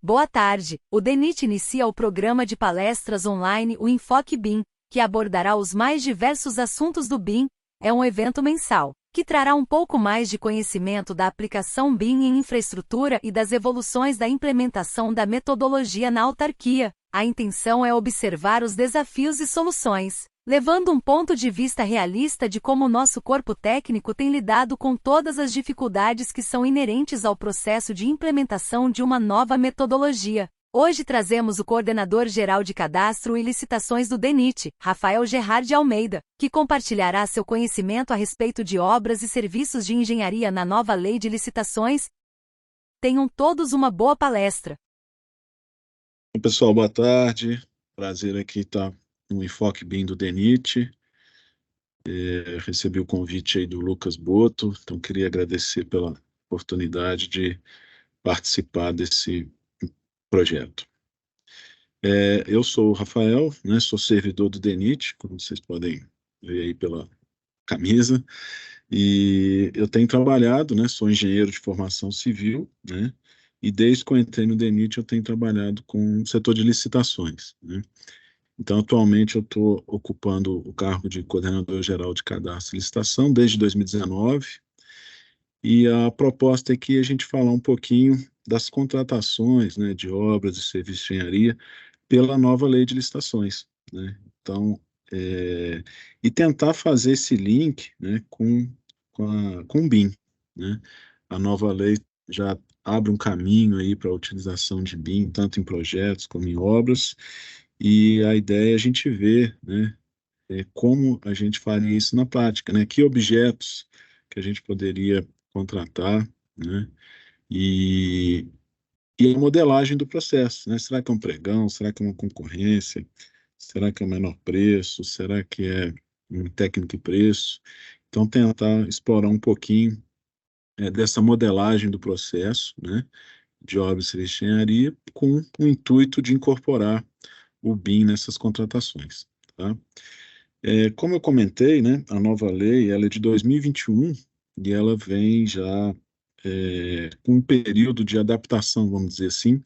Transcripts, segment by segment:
Boa tarde. O DENIT inicia o programa de palestras online O Enfoque BIM, que abordará os mais diversos assuntos do BIM. É um evento mensal, que trará um pouco mais de conhecimento da aplicação BIM em infraestrutura e das evoluções da implementação da metodologia na autarquia. A intenção é observar os desafios e soluções, levando um ponto de vista realista de como o nosso corpo técnico tem lidado com todas as dificuldades que são inerentes ao processo de implementação de uma nova metodologia. Hoje trazemos o coordenador geral de cadastro e licitações do DENIT, Rafael Gerard Almeida, que compartilhará seu conhecimento a respeito de obras e serviços de engenharia na nova lei de licitações. Tenham todos uma boa palestra. Pessoal, boa tarde. Prazer aqui estar no Enfoque BIM do DENIT. Recebi o convite aí do Lucas Boto, então queria agradecer pela oportunidade de participar desse projeto. Eu sou o Rafael, né, sou servidor do DENIT, como vocês podem ver aí pela camisa, e eu tenho trabalhado, né, sou engenheiro de formação civil, né, e desde que eu entrei no DENIT eu tenho trabalhado com o setor de licitações, né. Então, atualmente, eu estou ocupando o cargo de coordenador geral de cadastro e licitação desde 2019, e a proposta é que a gente falar um pouquinho das contratações, né, de obras e serviços de engenharia pela nova lei de licitações, né? Então, e tentar fazer esse link, né, com o BIM, né? A nova lei já abre um caminho aí para a utilização de BIM, tanto em projetos como em obras, e a ideia é a gente ver, né, como a gente faria isso na prática, né? Que objetos que a gente poderia contratar, né? E, e a modelagem do processo, né? Será que é um pregão? Será que é uma concorrência? Será que é o menor preço? Será que é um técnico e preço? Então, tentar explorar um pouquinho dessa modelagem do processo, né? De obras e serviços de engenharia, com o intuito de incorporar o BIM nessas contratações, tá? Como eu comentei, né, a nova lei ela é de 2021 e ela vem já com um período de adaptação, vamos dizer assim,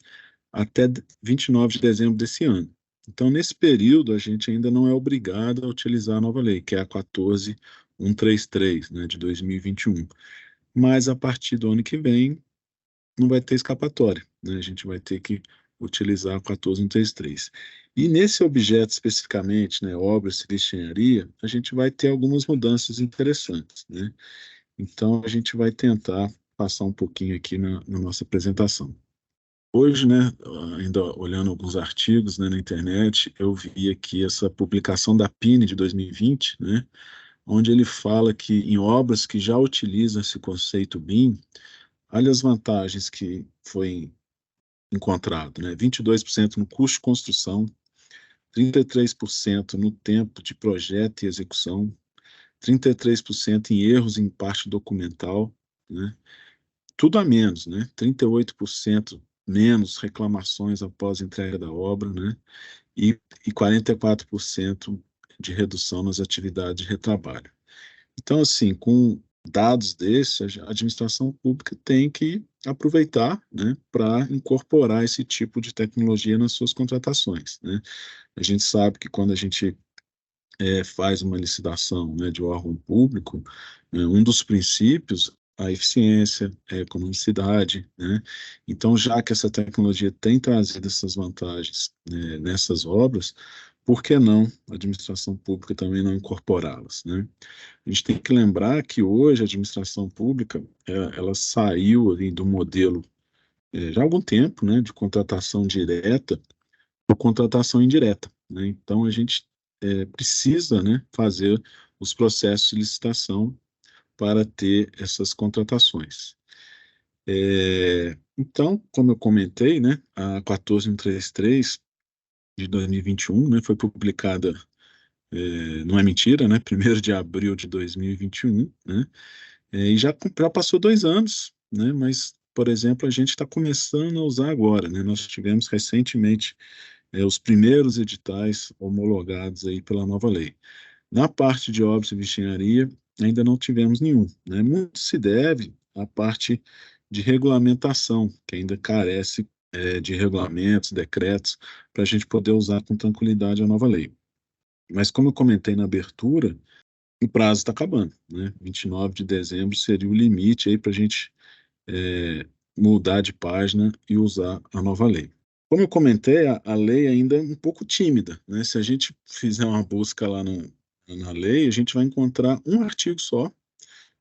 até 29 de dezembro desse ano. Então, nesse período, a gente ainda não é obrigado a utilizar a nova lei, que é a 14.133, né, de 2021. Mas, a partir do ano que vem, não vai ter escapatória, né? A gente vai ter que utilizar a 14.133. E nesse objeto especificamente, né, obra, serviço de engenharia, a gente vai ter algumas mudanças interessantes, né? Então, a gente vai tentar passar um pouquinho aqui na nossa apresentação. Hoje, né, ainda olhando alguns artigos, né, na internet, eu vi aqui essa publicação da PINE de 2020, né, onde ele fala que em obras que já utilizam esse conceito BIM, olha as vantagens que foi encontrado, né? 22% no custo de construção, 33% no tempo de projeto e execução, 33% em erros em parte documental, né? Tudo a menos, né? 38% menos reclamações após a entrega da obra, né? E 44% de redução nas atividades de retrabalho. Então, assim, com dados desses, a administração pública tem que aproveitar, né, para incorporar esse tipo de tecnologia nas suas contratações, né? A gente sabe que quando a gente faz uma licitação, né, de órgão público, um dos princípios a eficiência, a economicidade, né? Então, já que essa tecnologia tem trazido essas vantagens, né, nessas obras, por que não a administração pública também não incorporá-las, né? A gente tem que lembrar que hoje a administração pública, ela saiu ali do modelo, já há algum tempo, né, de contratação direta para contratação indireta, né? Então, a gente precisa, né, fazer os processos de licitação para ter essas contratações. Então, como eu comentei, né, a 14.133 de 2021, né, foi publicada, não é mentira, né, 1º de abril de 2021, né, e já passou 2 anos, né, mas, por exemplo, a gente está começando a usar agora, né, nós tivemos recentemente os primeiros editais homologados aí pela nova lei. Na parte de obras e engenharia, ainda não tivemos nenhum, né? Muito se deve à parte de regulamentação, que ainda carece de regulamentos, decretos, para a gente poder usar com tranquilidade a nova lei. Mas como eu comentei na abertura, o prazo está acabando, né? 29 de dezembro seria o limite aí para a gente mudar de página e usar a nova lei. Como eu comentei, a lei ainda é um pouco tímida, né? Se a gente fizer uma busca lá na lei, a gente vai encontrar um artigo só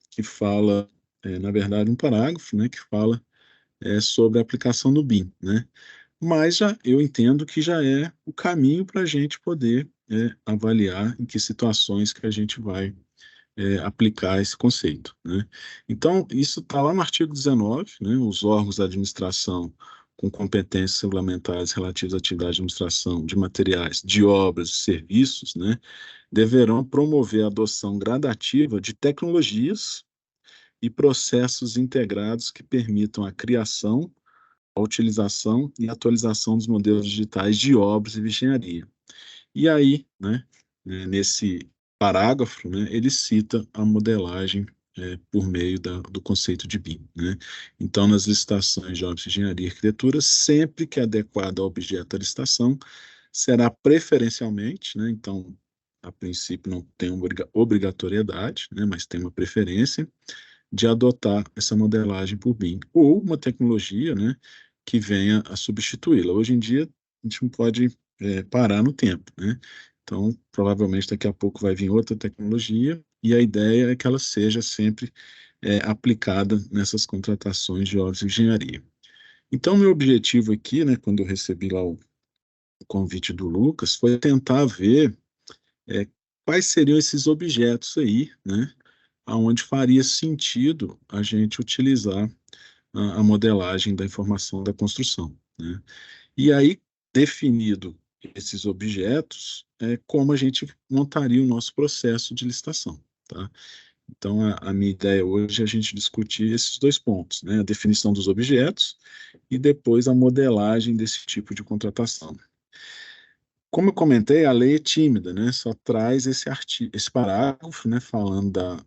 que fala, na verdade, um parágrafo, né, que fala sobre a aplicação do BIM, né? Mas eu entendo que já é o caminho para a gente poder avaliar em que situações que a gente vai aplicar esse conceito, né? Então, isso está lá no artigo 19, né? Os órgãos da administração com competências regulamentares relativas à atividade de administração de materiais, de obras e serviços, né? Deverão promover a adoção gradativa de tecnologias e processos integrados que permitam a criação, a utilização e atualização dos modelos digitais de obras e engenharia. E aí, né, nesse parágrafo, né, ele cita a modelagem por meio do conceito de BIM, né? Então, nas licitações de obras de engenharia e arquitetura, sempre que adequado ao objeto da licitação, será preferencialmente, né, então, a princípio não tem uma obrigatoriedade, né, mas tem uma preferência, de adotar essa modelagem por BIM, ou uma tecnologia, né, que venha a substituí-la. Hoje em dia, a gente não pode parar no tempo, né? Então, provavelmente daqui a pouco vai vir outra tecnologia, e a ideia é que ela seja sempre aplicada nessas contratações de obras de engenharia. Então, meu objetivo aqui, né, quando eu recebi lá o convite do Lucas, foi tentar ver é, quais seriam esses objetos aí, né, aonde faria sentido a gente utilizar a modelagem da informação da construção, né? E aí, definido esses objetos, como a gente montaria o nosso processo de licitação, tá? Então, a minha ideia hoje é a gente discutir esses dois pontos, né? A definição dos objetos e depois a modelagem desse tipo de contratação. Como eu comentei, a lei é tímida, né? Só traz esse parágrafo, né, falando da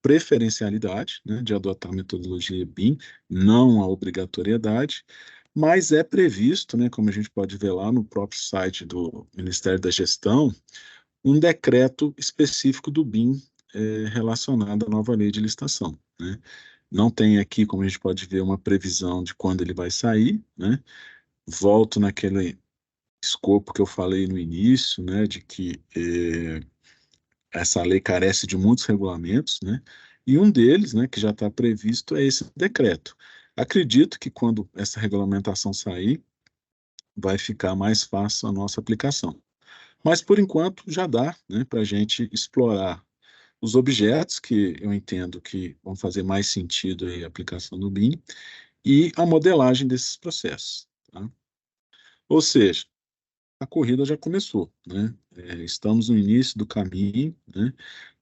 preferencialidade, né, de adotar a metodologia BIM, não a obrigatoriedade, mas é previsto, né, como a gente pode ver lá no próprio site do Ministério da Gestão, um decreto específico do BIM relacionado à nova lei de licitação, né? Não tem aqui, como a gente pode ver, uma previsão de quando ele vai sair, né? Volto naquele escopo que eu falei no início, né, de que essa lei carece de muitos regulamentos, né, e um deles, né, que já está previsto, é esse decreto. Acredito que quando essa regulamentação sair, vai ficar mais fácil a nossa aplicação. Mas, por enquanto, já dá, né, para a gente explorar os objetos que eu entendo que vão fazer mais sentido aí a aplicação do BIM e a modelagem desses processos, tá? Ou seja, a corrida já começou, né? Estamos no início do caminho, né?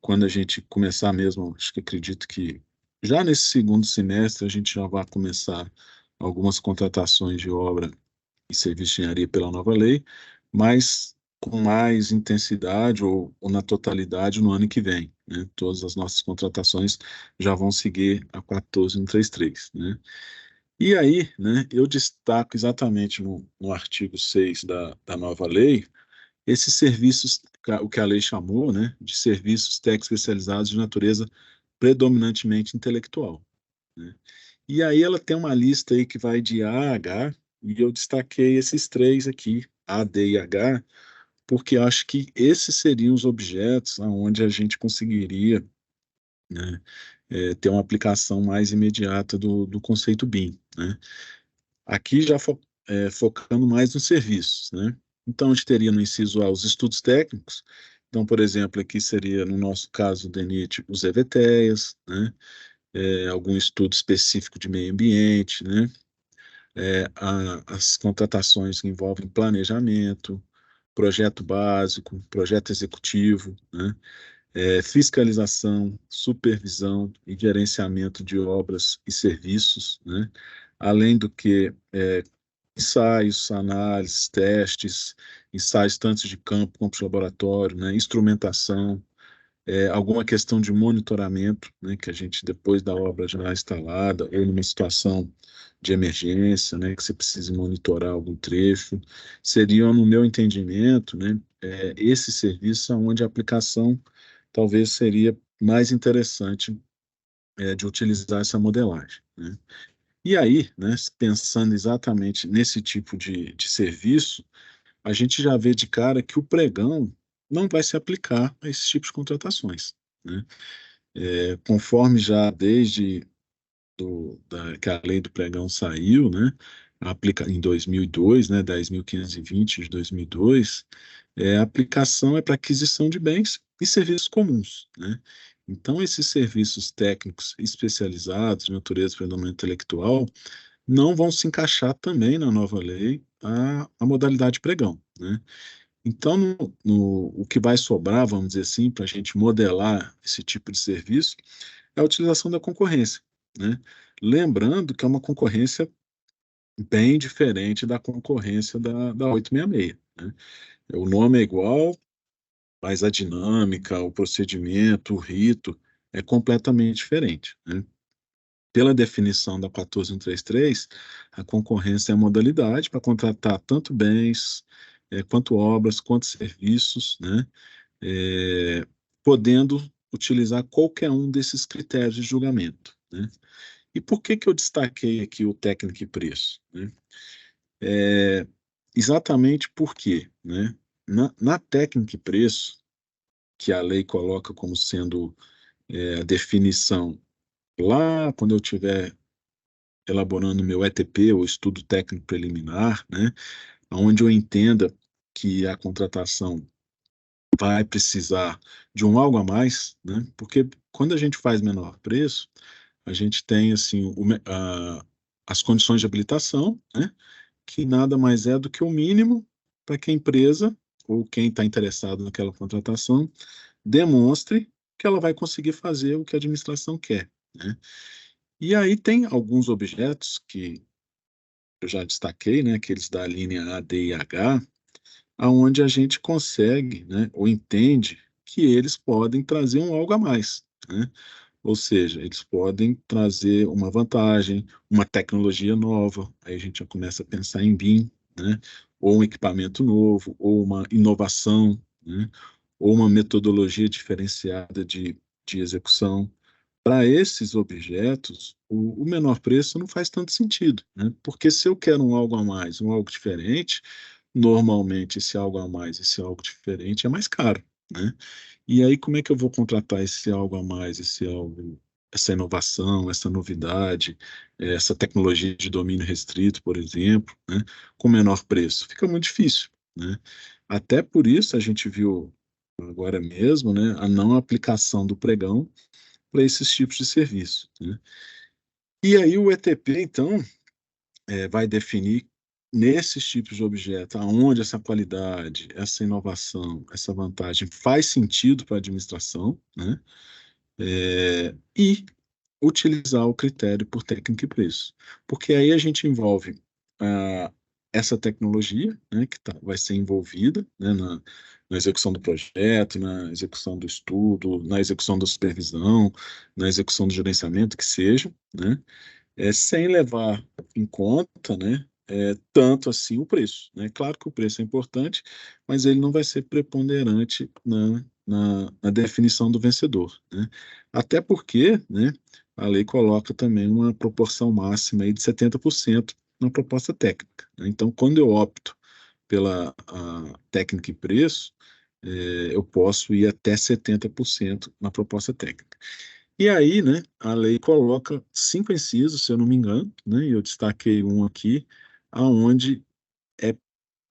Quando a gente começar mesmo, acho que acredito que já nesse segundo semestre a gente já vai começar algumas contratações de obra e serviço de engenharia pela nova lei, mas com mais intensidade ou na totalidade no ano que vem, né? Todas as nossas contratações já vão seguir a 14133, né? E aí, né, eu destaco exatamente no artigo 6 da nova lei, esses serviços, o que a lei chamou, né, de serviços técnicos especializados de natureza predominantemente intelectual, né? E aí ela tem uma lista aí que vai de A a H, e eu destaquei esses três aqui, A, D e H, porque acho que esses seriam os objetos onde a gente conseguiria, né, ter uma aplicação mais imediata do conceito BIM, né? Aqui já focando mais nos serviços, né? Então, a gente teria no inciso A os estudos técnicos. Então, por exemplo, aqui seria, no nosso caso, o DENIT, os EVTEAs, né? Algum estudo específico de meio ambiente, né? As contratações que envolvem planejamento, projeto básico, projeto executivo, né? Fiscalização, supervisão e gerenciamento de obras e serviços, né? Além do que ensaios, análises, testes, ensaios tanto de campo quanto de laboratório, né? Instrumentação, alguma questão de monitoramento, né, que a gente, depois da obra já instalada, ou numa situação de emergência, né, que você precise monitorar algum trecho, seriam, no meu entendimento, né, esse serviço onde a aplicação talvez seria mais interessante de utilizar essa modelagem, né. E aí, né, pensando exatamente nesse tipo de serviço, a gente já vê de cara que o pregão não vai se aplicar a esse tipo de contratações, né. Conforme já desde que a lei do pregão saiu, né, aplica em 2002, né, 10.520 de 2002, a aplicação é para aquisição de bens e serviços comuns, né. Então, esses serviços técnicos especializados de natureza predominante intelectual não vão se encaixar também na nova lei a modalidade pregão, né. Então, o que vai sobrar, vamos dizer assim, para a gente modelar esse tipo de serviço, é a utilização da concorrência, né. Lembrando que é uma concorrência bem diferente da concorrência da 866, né. O nome é igual, mas a dinâmica, o procedimento, o rito é completamente diferente, né. Pela definição da 14133, a concorrência é a modalidade para contratar tanto bens, quanto obras, quanto serviços, né, eh, podendo utilizar qualquer um desses critérios de julgamento, né. E por que que eu destaquei aqui o técnico e preço, né? Exatamente porque, né, na técnica e preço, que a lei coloca como sendo, a definição lá quando eu tiver elaborando meu ETP, ou estudo técnico preliminar, né, onde eu entenda que a contratação vai precisar de um algo a mais, né, porque quando a gente faz menor preço, a gente tem assim as condições de habilitação, né, que nada mais é do que o mínimo para que a empresa ou quem está interessado naquela contratação demonstre que ela vai conseguir fazer o que a administração quer, né. E aí tem alguns objetos que eu já destaquei, né, aqueles da linha A, D e H, aonde a gente consegue, né, ou entende que eles podem trazer um algo a mais, né. Ou seja, eles podem trazer uma vantagem, uma tecnologia nova, aí a gente já começa a pensar em BIM, né, ou um equipamento novo, ou uma inovação, né, ou uma metodologia diferenciada de execução. Para esses objetos, o menor preço não faz tanto sentido, né, porque se eu quero um algo a mais, um algo diferente, normalmente esse algo a mais, esse algo diferente é mais caro, né. E aí como é que eu vou contratar esse algo a mais, essa inovação, essa novidade, essa tecnologia de domínio restrito, por exemplo, né, com menor preço? Fica muito difícil, né. Até por isso a gente viu agora mesmo, né, a não aplicação do pregão para esses tipos de serviço, né. E aí o ETP então, vai definir nesses tipos de objeto aonde essa qualidade, essa inovação, essa vantagem faz sentido para a administração, né, e utilizar o critério por técnica e preço. Porque aí a gente envolve, ah, essa tecnologia, né, que vai ser envolvida, né, na execução do projeto, na execução do estudo, na execução da supervisão, na execução do gerenciamento, que seja, né, sem levar em conta, né, tanto assim o preço, né. Claro que o preço é importante, mas ele não vai ser preponderante na definição do vencedor, né. Até porque, né, a lei coloca também uma proporção máxima aí de 70% na proposta técnica, né. Então, quando eu opto pela a técnica e preço, eu posso ir até 70% na proposta técnica. E aí, né, a lei coloca 5 incisos, se eu não me engano, né, e eu destaquei um aqui, aonde é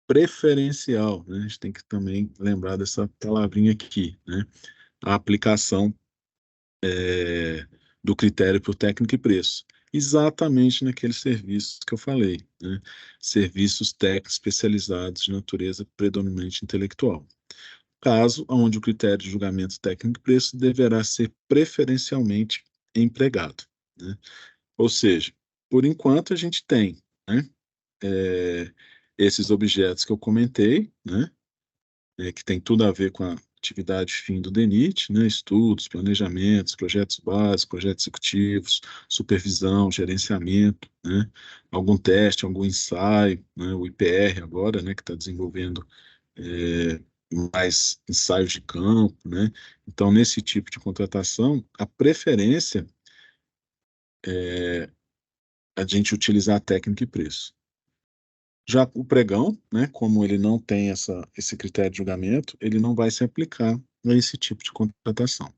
preferencial, né, a gente tem que também lembrar dessa palavrinha aqui, né, a aplicação, eh, do critério por técnica e preço, exatamente naqueles serviços que eu falei, né, serviços técnicos especializados de natureza predominante intelectual. Caso onde o critério de julgamento técnico e preço deverá ser preferencialmente empregado, né. Ou seja, por enquanto a gente tem, né, esses objetos que eu comentei, né, que tem tudo a ver com atividade fim do DENIT, né, estudos, planejamentos, projetos básicos, projetos executivos, supervisão, gerenciamento, né, algum teste, algum ensaio, né, o IPR agora, né, que está desenvolvendo é, mais ensaios de campo, né? Então, nesse tipo de contratação, a preferência é a gente utilizar a técnica e preço. Já o pregão, né, como ele não tem esse critério de julgamento, ele não vai se aplicar a esse tipo de contratação.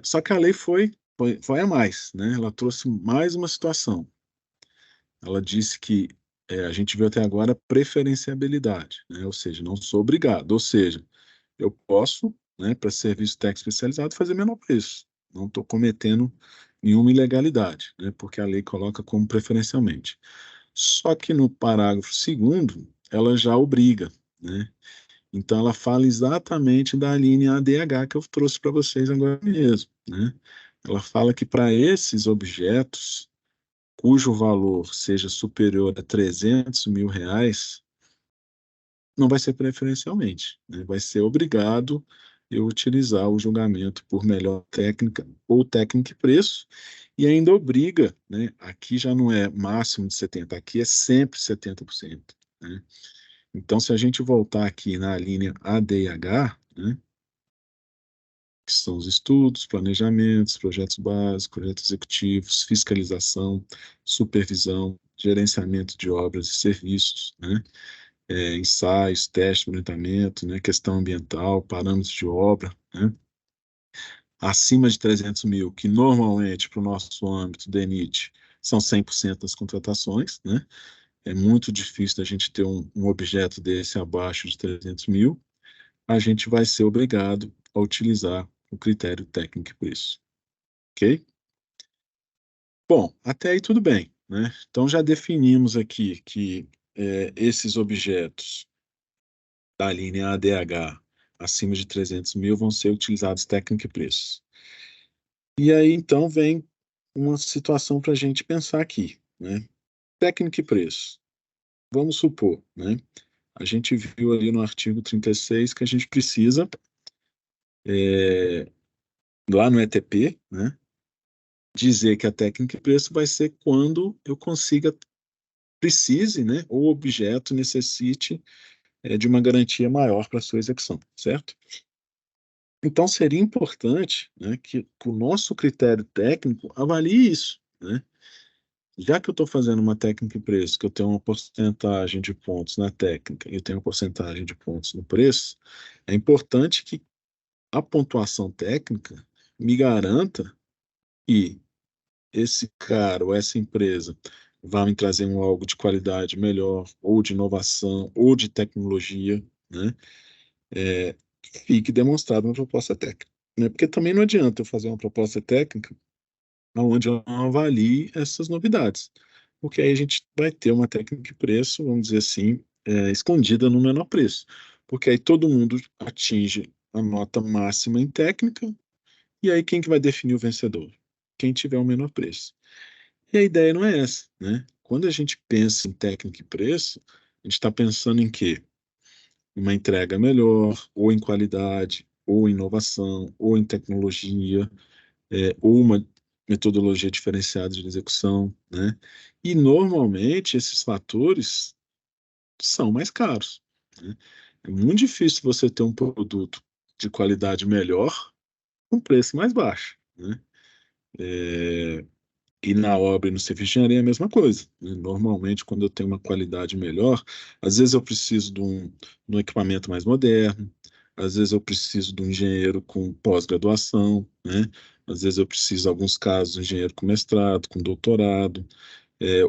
Só que a lei foi a mais, né? Ela trouxe mais uma situação. Ela disse que a gente viu até agora preferenciabilidade, né? Ou seja, não sou obrigado. Ou seja, eu posso, né, para serviço técnico especializado, fazer menor preço. Não estou cometendo nenhuma ilegalidade, né? Porque a lei coloca como preferencialmente. Só que no parágrafo 2º, ela já obriga, né? Então, ela fala exatamente da linha ADH que eu trouxe para vocês agora mesmo, né? Ela fala que para esses objetos, cujo valor seja superior a R$ 300.000, não vai ser preferencialmente, né? Vai ser obrigado eu utilizar o julgamento por melhor técnica ou técnica e preço, e ainda obriga, né? Aqui já não é máximo de 70%, aqui é sempre 70%, né? Então, se a gente voltar aqui na linha ADH, né, que são os estudos, planejamentos, projetos básicos, projetos executivos, fiscalização, supervisão, gerenciamento de obras e serviços, né, ensaios, teste, monitoramento, né, questão ambiental, parâmetros de obra, né, acima de 300 mil, que normalmente para o nosso âmbito DENIT são 100% das contratações, né, é muito difícil da gente ter um objeto desse abaixo de 300 mil, a gente vai ser obrigado a utilizar o critério técnico e preço. Ok? Bom, até aí tudo bem, né? Então já definimos aqui que esses objetos da linha ADH acima de 300 mil vão ser utilizados técnico e preço. E aí então vem uma situação para a gente pensar aqui, né? Técnico e preço. Vamos supor, né? A gente viu ali no artigo 36 que a gente precisa, lá no ETP, né, dizer que a técnica e preço vai ser quando eu precise, né, ou o objeto necessite de uma garantia maior para sua execução, certo? Então, seria importante, né, que o nosso critério técnico avalie isso, né? Já que eu estou fazendo uma técnica e preço, que eu tenho uma porcentagem de pontos na técnica e eu tenho uma porcentagem de pontos no preço, é importante que a pontuação técnica me garanta que esse cara ou essa empresa vai me trazer algo de qualidade melhor, ou de inovação, ou de tecnologia, né? Fique demonstrado na proposta técnica, né? Porque também não adianta eu fazer uma proposta técnica onde eu não avalie essas novidades, porque aí a gente vai ter uma técnica de preço, vamos dizer assim, escondida no menor preço, porque aí todo mundo atinge a nota máxima em técnica, e aí quem que vai definir o vencedor? Quem tiver o menor preço. E a ideia não é essa, né? Quando a gente pensa em técnica e preço, a gente está pensando em quê? Uma entrega melhor, ou em qualidade, ou em inovação, ou em tecnologia, ou uma metodologia diferenciada de execução, né? E normalmente esses fatores são mais caros, né? É muito difícil você ter um produto de qualidade melhor com preço mais baixo, né? E na obra e no serviço de engenharia é a mesma coisa, né? Normalmente, quando eu tenho uma qualidade melhor, às vezes eu preciso de um equipamento mais moderno, às vezes eu preciso de um engenheiro com pós-graduação, né? Às vezes eu preciso, em alguns casos, de um engenheiro com mestrado, com doutorado,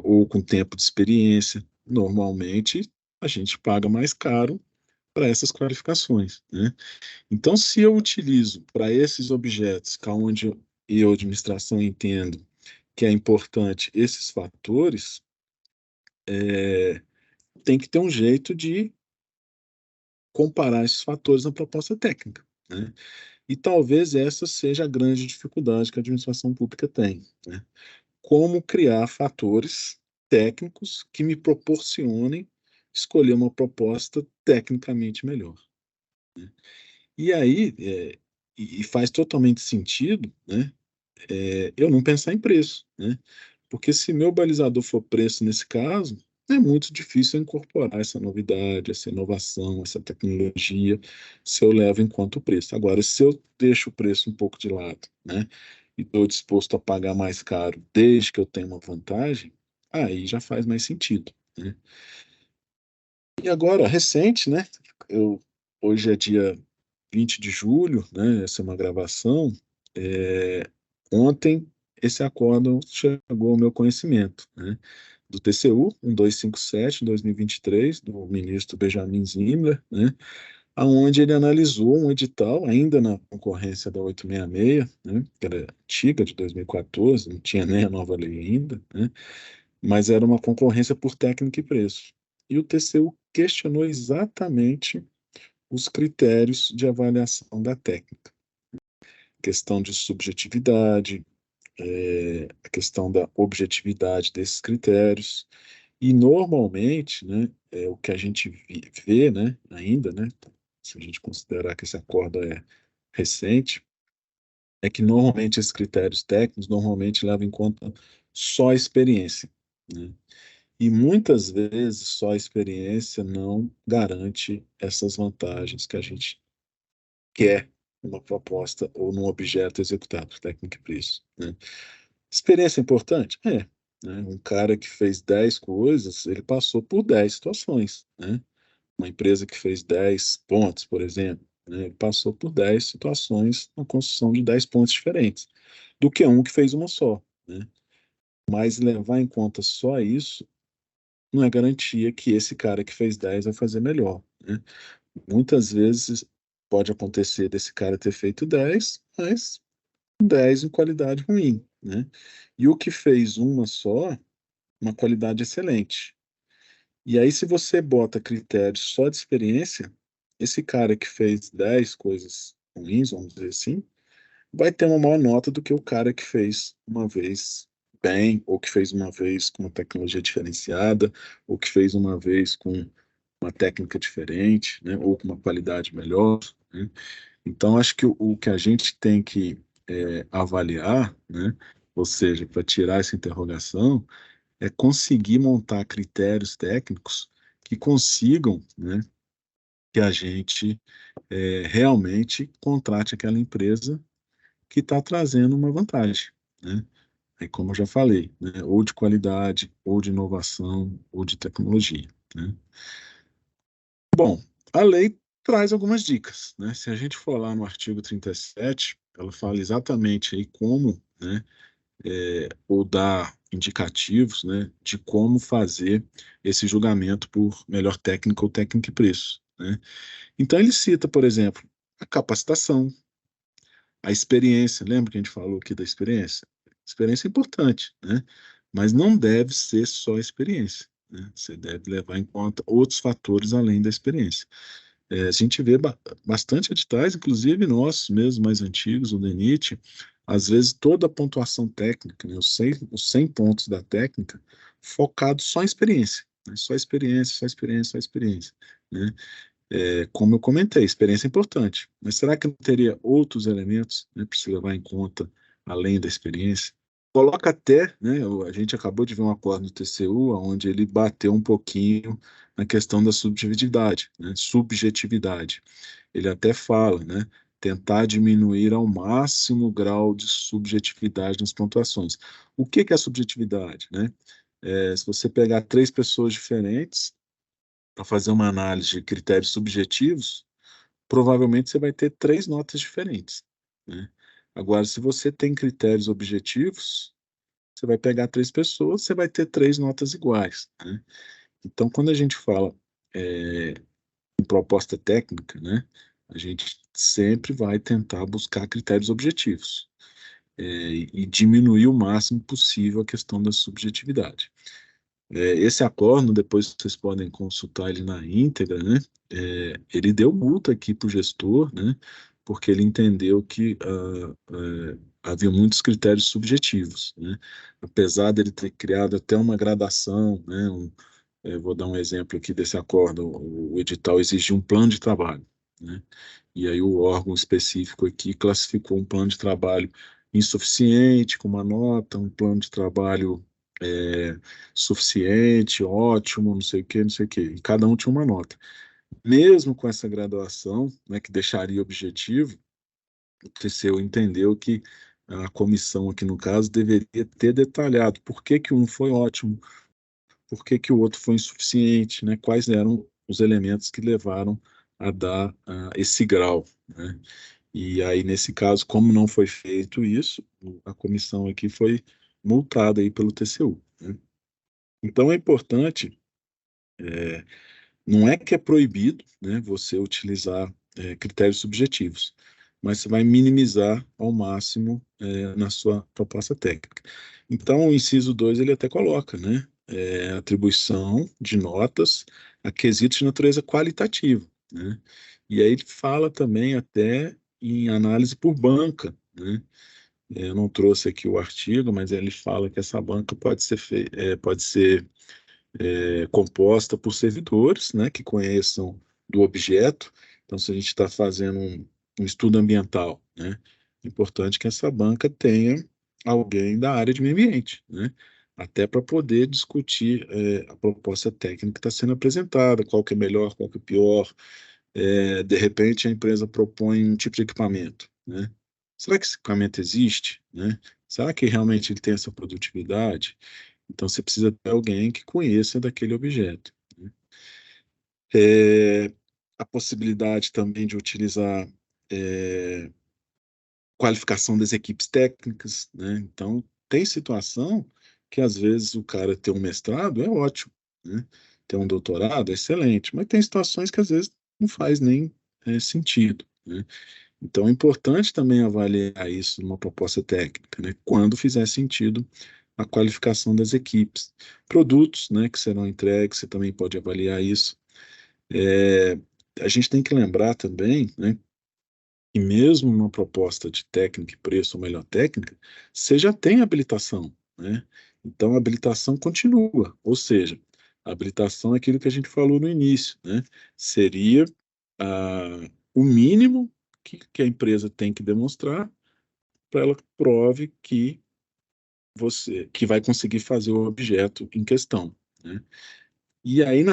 ou com tempo de experiência. Normalmente, a gente paga mais caro para essas qualificações, né? Então, se eu utilizo para esses objetos, que é onde eu, administração, entendo que é importante esses fatores, é, tem que ter um jeito de comparar esses fatores na proposta técnica, né? E talvez essa seja a grande dificuldade que a administração pública tem, né? Como criar fatores técnicos que me proporcionem escolher uma proposta tecnicamente melhor. E aí, e faz totalmente sentido, né, eu não pensar em preço, né? Porque se meu balizador for preço nesse caso, é muito difícil eu incorporar essa novidade, essa inovação, essa tecnologia, se eu levo em conta o preço. Agora, se eu deixo o preço um pouco de lado, né, e estou disposto a pagar mais caro desde que eu tenha uma vantagem, aí já faz mais sentido, né? E agora, recente, né? Eu, hoje é dia 20 de julho, né? Essa é uma gravação. Ontem, esse acórdão chegou ao meu conhecimento, né? Do TCU 1257, 2023, do ministro Benjamin Zimmer, né? Aonde ele analisou um edital, ainda na concorrência da 866, né? Que era antiga, de 2014, não tinha nem a nova lei ainda, né? Mas era uma concorrência por técnica e preço. E o TCU questionou exatamente os critérios de avaliação da técnica. Questão de subjetividade, a questão da objetividade desses critérios. E normalmente, né, o que a gente vê, né, ainda, né, se a gente considerar que esse acordo é recente, é que normalmente esses critérios técnicos normalmente levam em conta só a experiência, né? E muitas vezes só a experiência não garante essas vantagens que a gente quer numa proposta ou num objeto executado, técnica e preço, né? Experiência é importante? É. Né? Um cara que fez 10 coisas, ele passou por 10 situações, né? Uma empresa que fez 10 pontos, por exemplo, né? Ele passou por 10 situações na construção de 10 pontos diferentes, do que um que fez uma só, né? Mas levar em conta só isso não é garantia que esse cara que fez 10 vai fazer melhor, né? Muitas vezes pode acontecer desse cara ter feito 10, mas 10 em qualidade ruim, né? E o que fez uma só, uma qualidade excelente. E aí, se você bota critérios só de experiência, esse cara que fez 10 coisas ruins, vamos dizer assim, vai ter uma maior nota do que o cara que fez uma vez bem, ou que fez uma vez com uma tecnologia diferenciada, ou que fez uma vez com uma técnica diferente, né, ou com uma qualidade melhor, né? Então, acho que o que a gente tem que avaliar, né, ou seja, para tirar essa interrogação, é conseguir montar critérios técnicos que consigam, né, que a gente realmente contrate aquela empresa que está trazendo uma vantagem, né? Aí, como eu já falei, né, ou de qualidade, ou de inovação, ou de tecnologia, né? Bom, a lei traz algumas dicas, né? Se a gente for lá no artigo 37, ela fala exatamente aí como, né, ou dar indicativos, né, de como fazer esse julgamento por melhor técnica ou técnica e preço, né? Então ele cita, por exemplo, a capacitação, a experiência. Lembra que a gente falou aqui da experiência? Experiência é importante, né? Mas não deve ser só a experiência, né? Você deve levar em conta outros fatores além da experiência. A gente vê bastante editais, inclusive nossos mesmo mais antigos, o DENIT, às vezes toda a pontuação técnica, né, os 100 pontos da técnica, focado só em experiência, né, só experiência, só experiência, só experiência, né? Como eu comentei, experiência é importante, mas será que não teria outros elementos, né, para se levar em conta além da experiência? Coloca até, né, a gente acabou de ver um acordo no TCU, onde ele bateu um pouquinho na questão da subjetividade, né, subjetividade. Ele até fala, né, tentar diminuir ao máximo o grau de subjetividade nas pontuações. O que que é subjetividade, né? Se você pegar três pessoas diferentes para fazer uma análise de critérios subjetivos, provavelmente você vai ter três notas diferentes, né? Agora, se você tem critérios objetivos, você vai pegar três pessoas, você vai ter três notas iguais, né? Então, quando a gente fala em proposta técnica, né, a gente sempre vai tentar buscar critérios objetivos, e diminuir o máximo possível a questão da subjetividade. Esse acordo, depois vocês podem consultar ele na íntegra, né? Ele deu multa aqui para o gestor, né? Porque ele entendeu que havia muitos critérios subjetivos, né? Apesar dele ter criado até uma gradação, né? Vou dar um exemplo aqui desse acordo. O edital exigia um plano de trabalho, né? E aí o órgão específico aqui classificou um plano de trabalho insuficiente, com uma nota, um plano de trabalho suficiente, ótimo, não sei o quê, não sei o quê. E cada um tinha uma nota. Mesmo com essa graduação, né, que deixaria objetivo, o TCU entendeu que a comissão aqui no caso deveria ter detalhado por que que um foi ótimo, por que que o outro foi insuficiente, né? Quais eram os elementos que levaram a dar esse grau, né? E aí, nesse caso, como não foi feito isso, a comissão aqui foi multada aí pelo TCU, né? Então, é importante, não é que é proibido, né, você utilizar critérios subjetivos, mas você vai minimizar ao máximo na sua proposta técnica. Então, o inciso 2 ele até coloca, né, atribuição de notas a quesitos de natureza qualitativa, né, e aí ele fala também até em análise por banca, né. Eu não trouxe aqui o artigo, mas ele fala que essa banca pode ser composta por servidores, né, que conheçam do objeto. Então, se a gente está fazendo um estudo ambiental, né, é importante que essa banca tenha alguém da área de meio ambiente, né, até para poder discutir a proposta técnica que está sendo apresentada, qual que é melhor, qual que é pior. De repente, a empresa propõe um tipo de equipamento, né? Será que esse equipamento existe, né? Será que realmente ele tem essa produtividade? Então, você precisa ter alguém que conheça daquele objeto, né? É, a possibilidade também de utilizar é, qualificação das equipes técnicas, né? Então, tem situação que às vezes o cara ter um mestrado é ótimo, né? Ter um doutorado é excelente, mas tem situações que às vezes não faz nem sentido, né? Então, é importante também avaliar isso numa proposta técnica, né? Quando fizer sentido a qualificação das equipes. Produtos, né, que serão entregues, você também pode avaliar isso. É, a gente tem que lembrar também, né, que mesmo numa proposta de técnica e preço ou melhor técnica, você já tem habilitação, né? Então, a habilitação continua, ou seja, a habilitação é aquilo que a gente falou no início, né? Seria o mínimo que a empresa tem que demonstrar para ela prove que vai conseguir fazer o objeto em questão, né? E aí,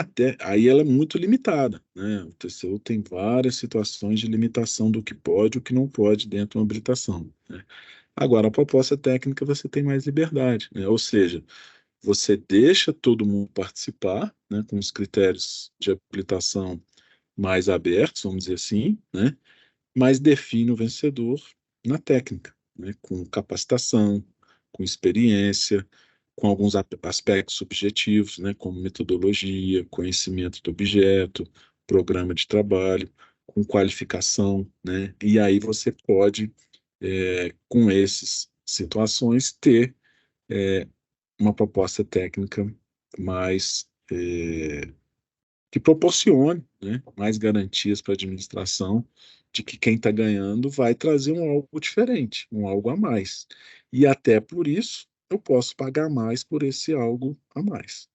aí ela é muito limitada, né? O TCU tem várias situações de limitação do que pode e o que não pode dentro de uma habilitação, né? Agora, a proposta técnica você tem mais liberdade, né? Ou seja, você deixa todo mundo participar, né, com os critérios de habilitação mais abertos, vamos dizer assim, né? Mas define o vencedor na técnica, né? Com capacitação, com experiência, com alguns aspectos subjetivos, né? Como metodologia, conhecimento do objeto, programa de trabalho, com qualificação, né? E aí você pode, com essas situações, ter uma proposta técnica mais que proporcione, né, mais garantias para a administração de que quem está ganhando vai trazer um algo diferente, um algo a mais. E até por isso eu posso pagar mais por esse algo a mais.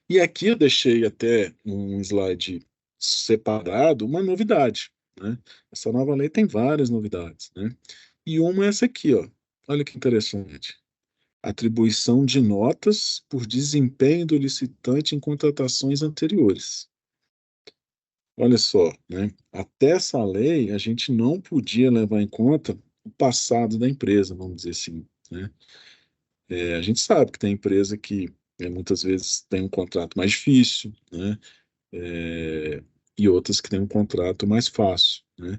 E aqui eu deixei até um slide separado, uma novidade, né? Essa nova lei tem várias novidades, né? E uma é essa aqui, ó. Olha que interessante. Atribuição de notas por desempenho do licitante em contratações anteriores. Olha só, né? Até essa lei, a gente não podia levar em conta o passado da empresa, vamos dizer assim, né? A gente sabe que tem empresa que muitas vezes tem um contrato mais difícil, né? É, e outras que têm um contrato mais fácil, né?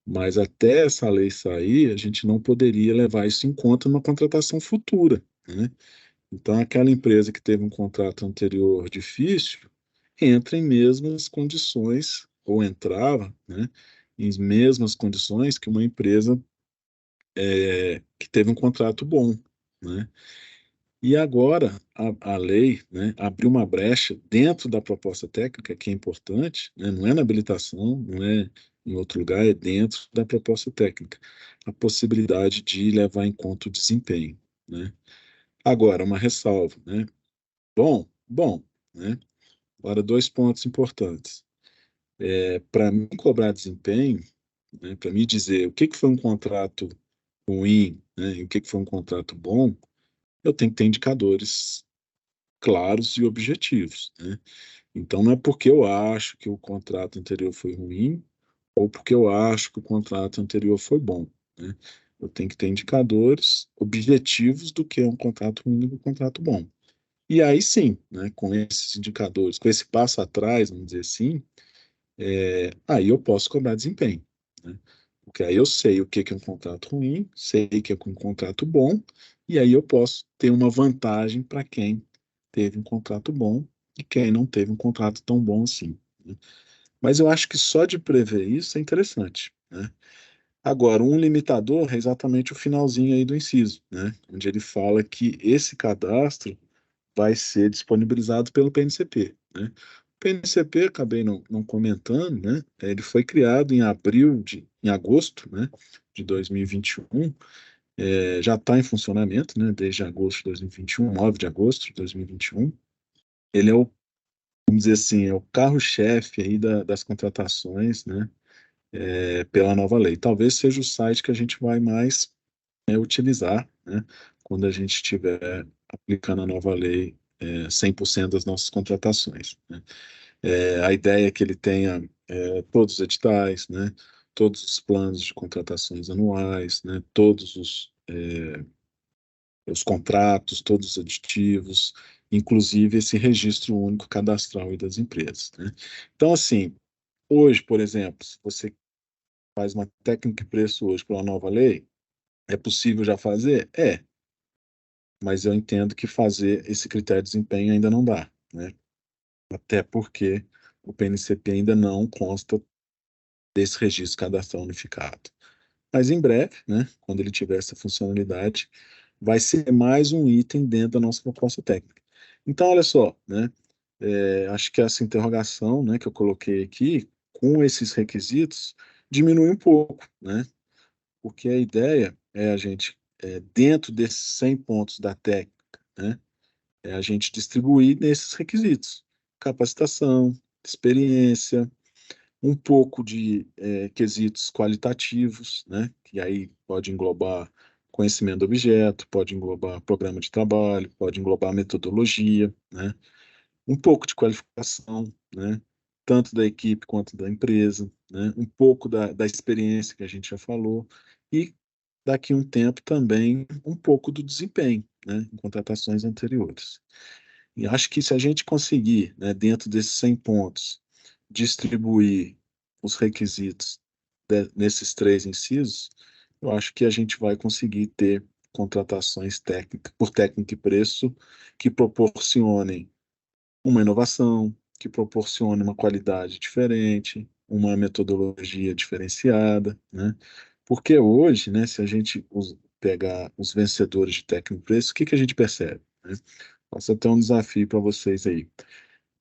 Mas até essa lei sair, a gente não poderia levar isso em conta numa contratação futura, né? Então, aquela empresa que teve um contrato anterior difícil entra em mesmas condições, ou entrava, né, em mesmas condições que uma empresa que teve um contrato bom, né? E agora a lei, né, abriu uma brecha dentro da proposta técnica, que é importante, né, não é na habilitação, não é em outro lugar, é dentro da proposta técnica, a possibilidade de levar em conta o desempenho, né? Agora, uma ressalva, né? Bom, né? Agora, dois pontos importantes. Para mim cobrar desempenho, né, para mim dizer o que que foi um contrato ruim, né, e o que que foi um contrato bom, eu tenho que ter indicadores claros e objetivos, né? Então não é porque eu acho que o contrato anterior foi ruim ou porque eu acho que o contrato anterior foi bom, né? Eu tenho que ter indicadores objetivos do que é um contrato ruim e um contrato bom. E aí sim, né, com esses indicadores, com esse passo atrás, vamos dizer assim, aí eu posso cobrar desempenho, né? Porque aí eu sei o que que é um contrato ruim, sei o que é um contrato bom, e aí eu posso ter uma vantagem para quem teve um contrato bom e quem não teve um contrato tão bom assim, né? Mas eu acho que só de prever isso é interessante, né? Agora, um limitador é exatamente o finalzinho aí do inciso, né? Onde ele fala que esse cadastro vai ser disponibilizado pelo PNCP, né? O PNCP, acabei não comentando, né? Ele foi criado em agosto, né, de 2021, já está em funcionamento, né, desde agosto de 2021, 9 de agosto de 2021. Ele é o, vamos dizer assim, é o carro-chefe aí das contratações, né, pela nova lei. Talvez seja o site que a gente vai mais utilizar, né, quando a gente estiver aplicando a nova lei 100% das nossas contratações, né. A ideia é que ele tenha todos os editais, né, todos os planos de contratações anuais, né, todos os contratos, todos os aditivos, inclusive esse registro único cadastral aí das empresas, né. Então, assim, hoje, por exemplo, se você faz uma técnica de preço hoje pela nova lei, é possível já fazer? É, mas eu entendo que fazer esse critério de desempenho ainda não dá, né? Até porque o PNCP ainda não consta desse registro cadastral unificado. Mas em breve, né, quando ele tiver essa funcionalidade, vai ser mais um item dentro da nossa proposta técnica. Então, olha só, né, acho que essa interrogação, né, que eu coloquei aqui, com esses requisitos, diminui um pouco, né, porque a ideia é a gente, dentro desses 100 pontos da técnica, né, é a gente distribuir nesses requisitos: capacitação, experiência, um pouco de quesitos qualitativos, né, que aí pode englobar conhecimento do objeto, pode englobar programa de trabalho, pode englobar metodologia, né, um pouco de qualificação, né, tanto da equipe quanto da empresa, né, um pouco da experiência que a gente já falou, e daqui a um tempo também um pouco do desempenho, né, em contratações anteriores. E acho que se a gente conseguir, né, dentro desses 100 pontos, distribuir os requisitos nesses três incisos, eu acho que a gente vai conseguir ter contratações técnicas, por técnica e preço, que proporcionem uma inovação, que proporcione uma qualidade diferente, uma metodologia diferenciada, né? Porque hoje, né, se a gente pegar os vencedores de técnico e preço, o que que a gente percebe, né? Posso ter um desafio para vocês aí.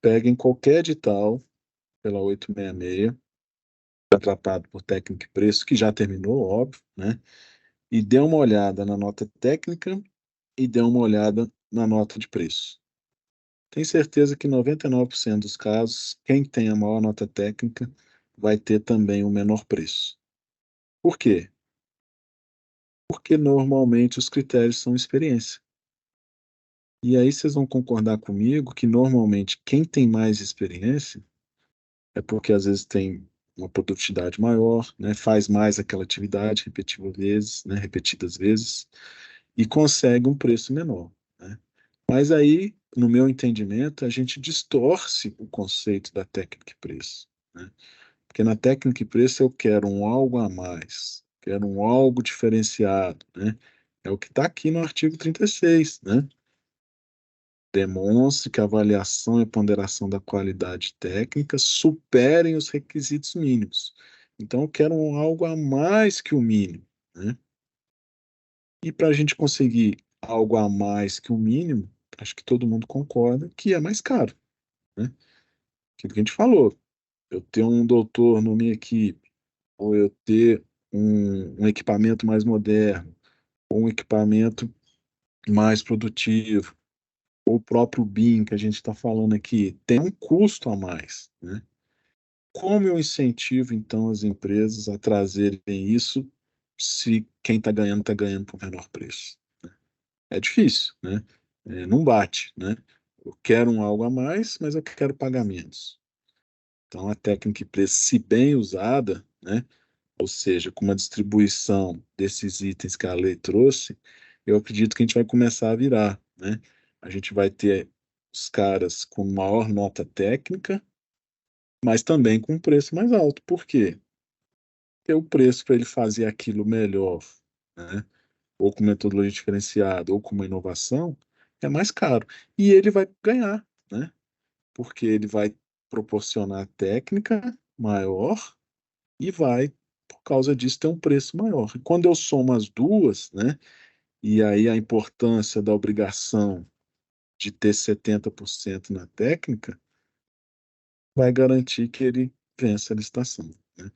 Peguem qualquer edital pela 866, contratado por técnico e preço, que já terminou, óbvio, né? E dê uma olhada na nota técnica e dê uma olhada na nota de preço. Tenho certeza que 99% dos casos, quem tem a maior nota técnica vai ter também o menor preço. Por quê? Porque normalmente os critérios são experiência. E aí vocês vão concordar comigo que normalmente quem tem mais experiência é porque às vezes tem uma produtividade maior, né, faz mais aquela atividade repetidas vezes, e consegue um preço menor, né? Mas aí, no meu entendimento, a gente distorce o conceito da técnica e preço, né? Porque na técnica e preço eu quero um algo a mais, quero um algo diferenciado, né? É o que está aqui no artigo 36, né? Demonstre que a avaliação e ponderação da qualidade técnica superem os requisitos mínimos. Então, eu quero algo a mais que o mínimo, né? E para a gente conseguir algo a mais que o mínimo, acho que todo mundo concorda que é mais caro, né? Aquilo que a gente falou, eu ter um doutor na minha equipe, ou eu ter um equipamento mais moderno, ou um equipamento mais produtivo, o próprio BIM que a gente está falando aqui tem um custo a mais, né? como eu incentivo, então, as empresas a trazerem isso se quem está ganhando por menor preço? É difícil, né? Não bate, né? Eu quero um algo a mais, mas eu quero pagar menos. Então, a técnica de preço, se bem usada, né? Ou seja, com uma distribuição desses itens que a lei trouxe, eu acredito que a gente vai começar a virar, né? A gente vai ter os caras com maior nota técnica, mas também com um preço mais alto. Por quê? Porque o preço para ele fazer aquilo melhor, né? Ou com metodologia diferenciada, ou com uma inovação, é mais caro. E ele vai ganhar, né? Porque ele vai proporcionar técnica maior e vai, por causa disso, ter um preço maior. E quando eu somo as duas, né? E aí a importância da obrigação de ter 70% na técnica vai garantir que ele vença a licitação, né?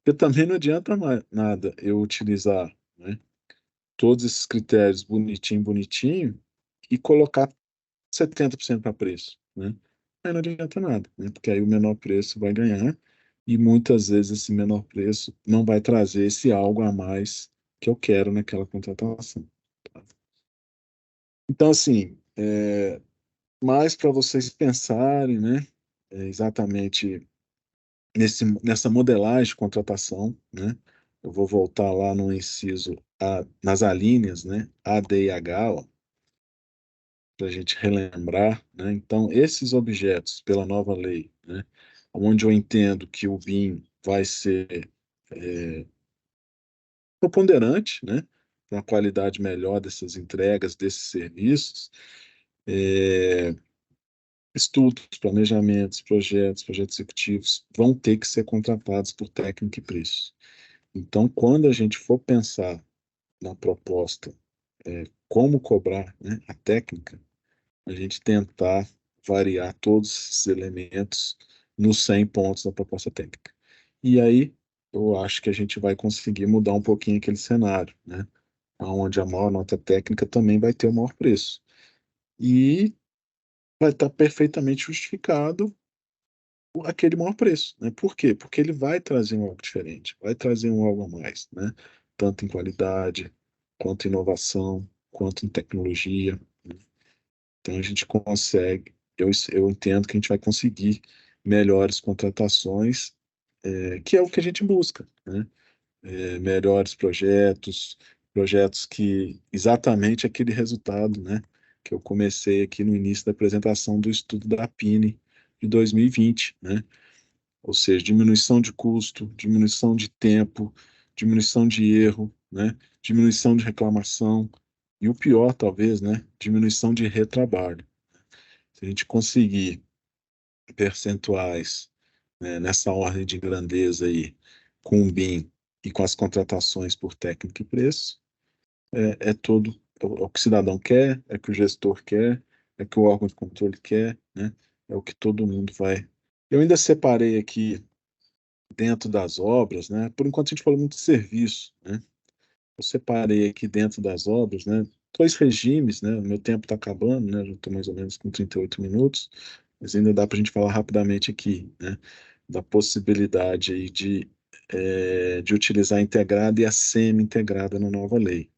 Porque também não adianta nada eu utilizar, né, todos esses critérios bonitinho, bonitinho, e colocar 70% para preço, né? Aí não adianta nada, né? Porque aí o menor preço vai ganhar e muitas vezes esse menor preço não vai trazer esse algo a mais que eu quero naquela contratação. Tá? Então, assim, mais para vocês pensarem, né, exatamente nessa modelagem de contratação, né? Eu vou voltar lá no inciso A, nas alíneas, né? A, D e H, para a gente relembrar, né? Então, esses objetos, pela nova lei, né? Onde eu entendo que o BIM vai ser preponderante, né? Para uma qualidade melhor dessas entregas, desses serviços, é, estudos, planejamentos, projetos executivos vão ter que ser contratados por técnico e preço. Então, quando a gente for pensar na proposta, como cobrar, né, a técnica, a gente tentar variar todos esses elementos nos 100 pontos da proposta técnica. E aí, eu acho que a gente vai conseguir mudar um pouquinho aquele cenário, né? Onde a maior nota técnica também vai ter o maior preço. E vai estar perfeitamente justificado aquele maior preço, né? Por quê? Porque ele vai trazer um algo diferente, vai trazer um algo a mais, né? Tanto em qualidade, quanto em inovação, quanto em tecnologia. Então a gente consegue, eu entendo que a gente vai conseguir melhores contratações, que é o que a gente busca, né? Melhores projetos, projetos que exatamente aquele resultado, né? Que eu comecei aqui no início da apresentação do estudo da PINE de 2020, né? Ou seja, diminuição de custo, diminuição de tempo, diminuição de erro, né? Diminuição de reclamação e o pior, talvez, né? Diminuição de retrabalho. Se a gente conseguir percentuais, né, nessa ordem de grandeza aí, com o BIM e com as contratações por técnica e preço, é todo é o que o cidadão quer, é o que o gestor quer, é o que o órgão de controle quer, né? É o que todo mundo vai. Eu ainda separei aqui dentro das obras, né? Por enquanto a gente falou muito de serviço, né? Eu separei aqui dentro das obras, né? Dois regimes, né? O meu tempo está acabando, né? Já estou mais ou menos com 38 minutos, mas ainda dá para a gente falar rapidamente aqui, né? Da possibilidade aí de utilizar a integrada e a semi-integrada na nova lei.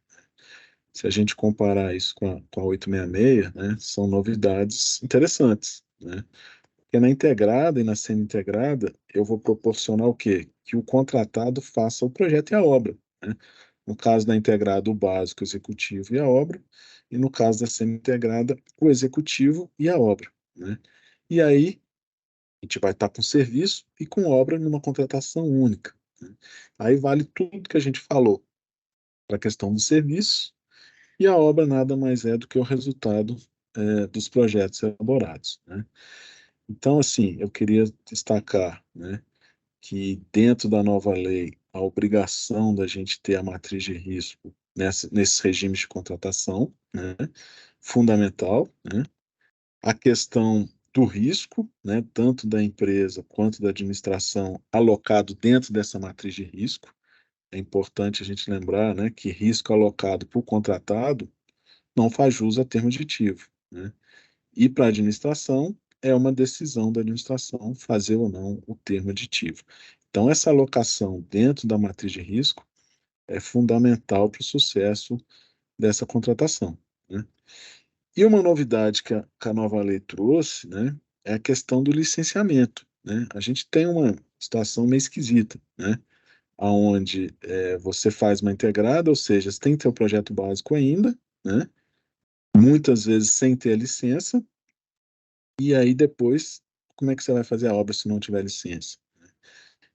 Se a gente comparar isso com a 866, né? São novidades interessantes, né? Porque na integrada e na semi-integrada, eu vou proporcionar o quê? Que o contratado faça o projeto e a obra, né? No caso da integrada, o básico, o executivo e a obra, e no caso da semi-integrada, o executivo e a obra, né? E aí, a gente vai estar com serviço e com obra numa contratação única, né? Aí vale tudo que a gente falou para a questão do serviço, e a obra nada mais é do que o resultado dos projetos elaborados, né? Então, assim, eu queria destacar, né, que dentro da nova lei, a obrigação da gente ter a matriz de risco nesses regimes de contratação, né, fundamental, né, a questão do risco, né, tanto da empresa quanto da administração, alocado dentro dessa matriz de risco. É importante a gente lembrar, né, que risco alocado por contratado não faz jus a termo aditivo, né? E para a administração, é uma decisão da administração fazer ou não o termo aditivo. Então, essa alocação dentro da matriz de risco é fundamental para o sucesso dessa contratação, né? E uma novidade que a nova lei trouxe, né, é a questão do licenciamento, né? A gente tem uma situação meio esquisita, né? Onde você faz uma integrada, ou seja, você tem que ter o projeto básico ainda, né? Muitas vezes sem ter a licença, e aí depois, como é que você vai fazer a obra se não tiver licença?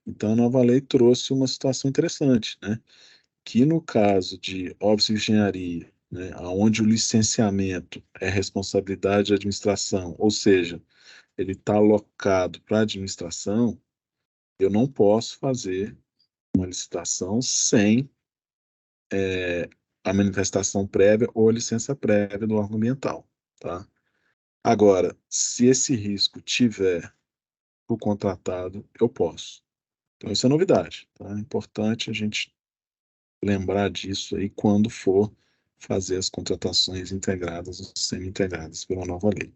Então, a nova lei trouxe uma situação interessante, né? Que no caso de obras de engenharia, né, onde o licenciamento é responsabilidade da administração, ou seja, ele está alocado para a administração, eu não posso fazer uma licitação sem a manifestação prévia ou a licença prévia do órgão ambiental, tá? Agora, se esse risco tiver o contratado, eu posso. Então, isso é novidade, tá? É importante a gente lembrar disso aí quando for fazer as contratações integradas ou semi-integradas pela nova lei.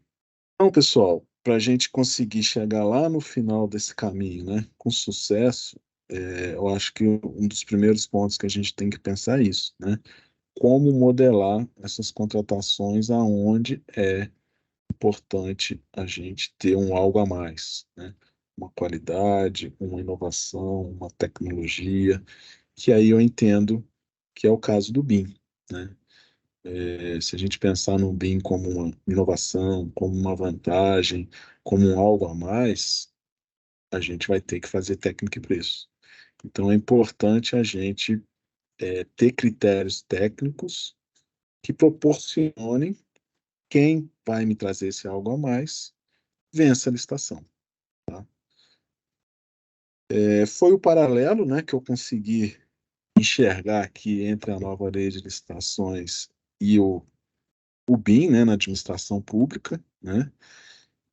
Então, pessoal, para a gente conseguir chegar lá no final desse caminho, né, com sucesso, eu acho que um dos primeiros pontos que a gente tem que pensar é isso, né? Como modelar essas contratações aonde é importante a gente ter um algo a mais, né? Uma qualidade, uma inovação, uma tecnologia, que aí eu entendo que é o caso do BIM, né? Se a gente pensar no BIM como uma inovação, como uma vantagem, como um algo a mais, a gente vai ter que fazer técnica e preço. Então é importante a gente ter critérios técnicos que proporcionem quem vai me trazer esse algo a mais vença a licitação. Tá? Foi o paralelo, né, que eu consegui enxergar aqui entre a nova lei de licitações e o BIM, né, na administração pública, né?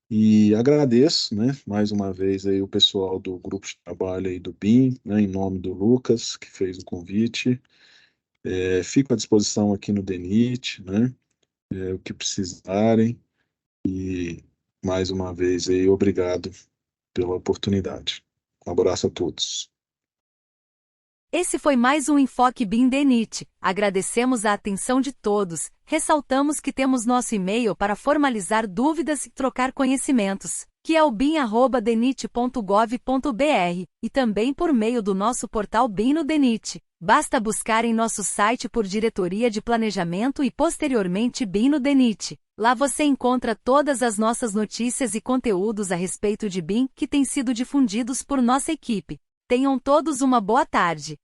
E agradeço, né, mais uma vez aí o pessoal do grupo de trabalho aí do BIM, né, em nome do Lucas, que fez o convite. Fico à disposição aqui no DENIT, né, o que precisarem. E mais uma vez aí, obrigado pela oportunidade. Um abraço a todos. Esse foi mais um Enfoque BIM DENIT. Agradecemos a atenção de todos. Ressaltamos que temos nosso e-mail para formalizar dúvidas e trocar conhecimentos, que é o bim@denit.gov.br, e também por meio do nosso portal BIM no DENIT. Basta buscar em nosso site por Diretoria de Planejamento e posteriormente BIM no DENIT. Lá você encontra todas as nossas notícias e conteúdos a respeito de BIM que têm sido difundidos por nossa equipe. Tenham todos uma boa tarde.